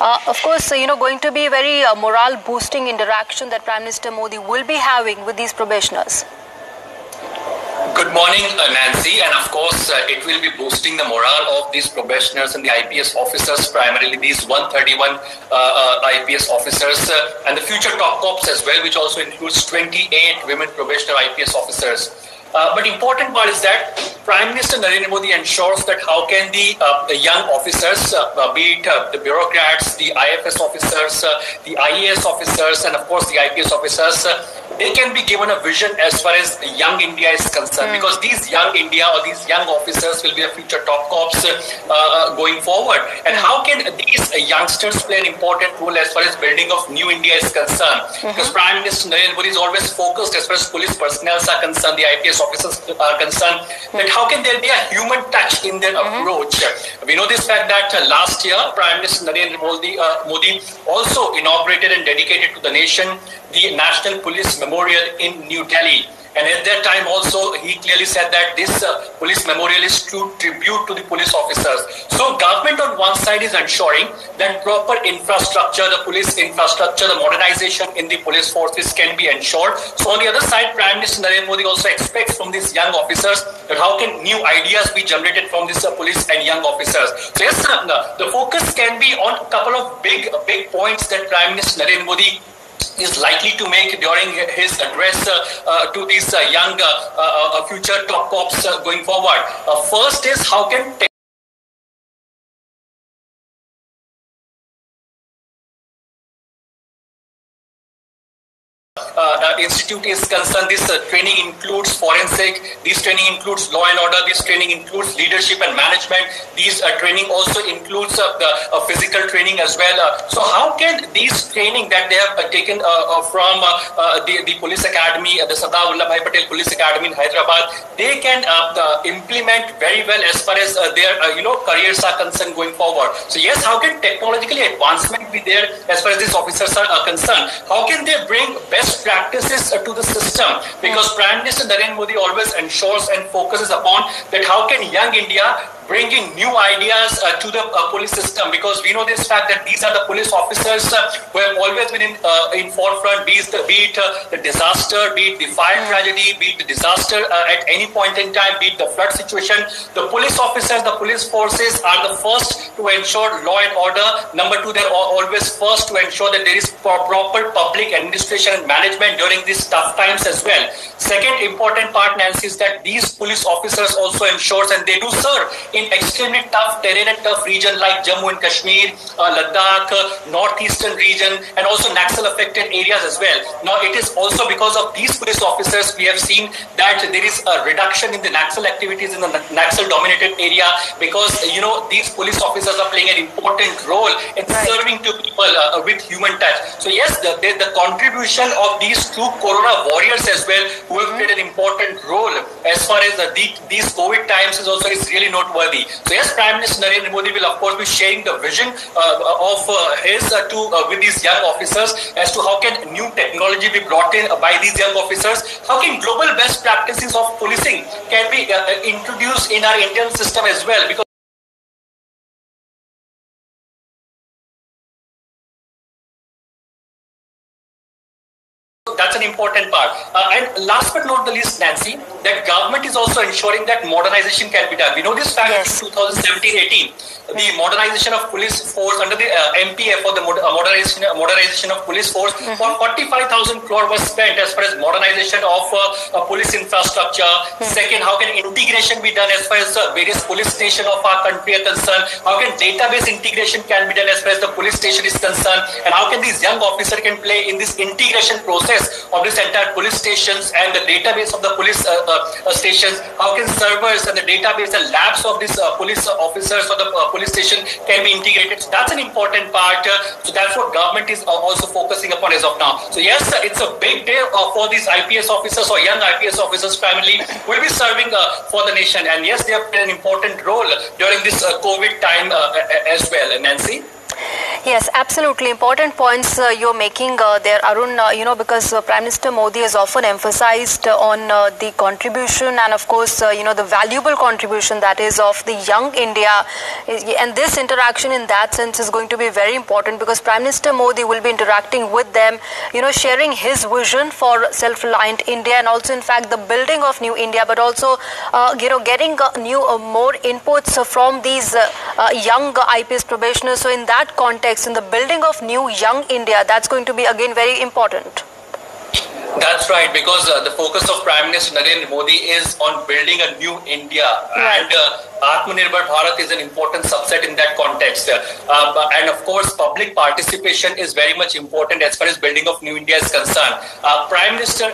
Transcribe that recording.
Of course, going to be very morale boosting interaction that Prime Minister Modi will be having with these probationers. Good morning, Nancy. And of course, it will be boosting the morale of these probationers and the IPS officers, primarily these 131 IPS officers and the future top cops as well, which also includes 28 women probationer IPS officers. But important part is that Prime Minister Narendra Modi ensures that how can the young officers, be it the bureaucrats, the IFS officers, the IAS officers, and of course the IPS officers, they can be given a vision as far as young India is concerned, because these young India or these young officers will be the future top cops going forward. And how can these youngsters play an important role as far as building of new India is concerned? Because Prime Minister Narendra Modi is always focused as far as police personnel are concerned, the IPS officers are concerned, that how can there be a human touch in their approach? We know this fact that last year Prime Minister Narendra Modi also inaugurated and dedicated to the nation the National Police Memorial in New Delhi. And at that time also, he clearly said that this police memorial is true tribute to the police officers. So government on one side is ensuring that proper infrastructure, the police infrastructure, the modernization in the police forces can be ensured. So on the other side, Prime Minister Narendra Modi also expects from these young officers that how can new ideas be generated from these police and young officers. So yes, the focus can be on a couple of big points that Prime Minister Narendra Modi is likely to make during his address to these young future top cops going forward. First is how can institute is concerned, this training includes forensic, this training includes law and order, this training includes leadership and management, these training also includes the physical training as well. So how can these training that they have taken from the police academy, the Sardar Vallabhbhai Patel Police Academy in Hyderabad, they can implement very well as far as their careers are concerned going forward. So yes, how can technologically advancement be there as far as these officers are concerned? How can they bring best practices to the system? Because Prime Minister Narendra Modi always ensures and focuses upon that how can young India bringing new ideas to the police system, because we know this fact that these are the police officers who have always been in forefront, be it the disaster, be it the fire tragedy, be it the disaster at any point in time, be it the flood situation. The police officers, the police forces are the first to ensure law and order. Number two, they're always first to ensure that there is proper public administration and management during these tough times as well. Second important part, Nancy, is that these police officers also ensures, and they do serve in extremely tough terrain and tough region like Jammu and Kashmir, Ladakh, northeastern region, and also Naxal affected areas as well. Now it is also because of these police officers we have seen that there is a reduction in the Naxal activities in the Naxal dominated area, because these police officers are playing an important role in serving to people with human touch. So yes, the contribution of these two Corona warriors as well, who have played an important role as far as these COVID times is really noteworthy. So yes, Prime Minister Narendra Modi will of course be sharing the vision of his with these young officers as to how can new technology be brought in by these young officers, how can global best practices of policing can be introduced in our Indian system as well, because that's an important part. And last but not the least, Nancy, that government is also ensuring that modernization can be done. We know this fact in 2017-18, the modernization of police force under the MPF, or the modernization of police force, for 45,000 crore was spent as far as modernization of police infrastructure. Second, how can integration be done as far as various police station of our country are concerned? How can database integration can be done as far as the police station is concerned? And how can these young officers can play in this integration process of this entire police stations and the database of the police stations? How can servers and the database and labs of these police officers or the police station can be integrated? So that's an important part. So that's what government is also focusing upon as of now. So yes, it's a big day for these IPS officers or young IPS officers primarily who will be serving for the nation. And yes, they have played an important role during this COVID time as well. Nancy? Yes, absolutely. Important points you're making there, Arun, because Prime Minister Modi has often emphasized on the contribution and, of course, the valuable contribution that is of the young India. And this interaction in that sense is going to be very important because Prime Minister Modi will be interacting with them, sharing his vision for self-reliant India and also, in fact, the building of new India, but also, getting more inputs from these young IPS probationers. So in that context, in the building of new young India, that's going to be again very important. That's right, because the focus of Prime Minister Narendra Modi is on building a new India, right. And Atmanirbhar Bharat is an important subset in that context. And of course, public participation is very much important as far as building of new India is concerned. Prime Minister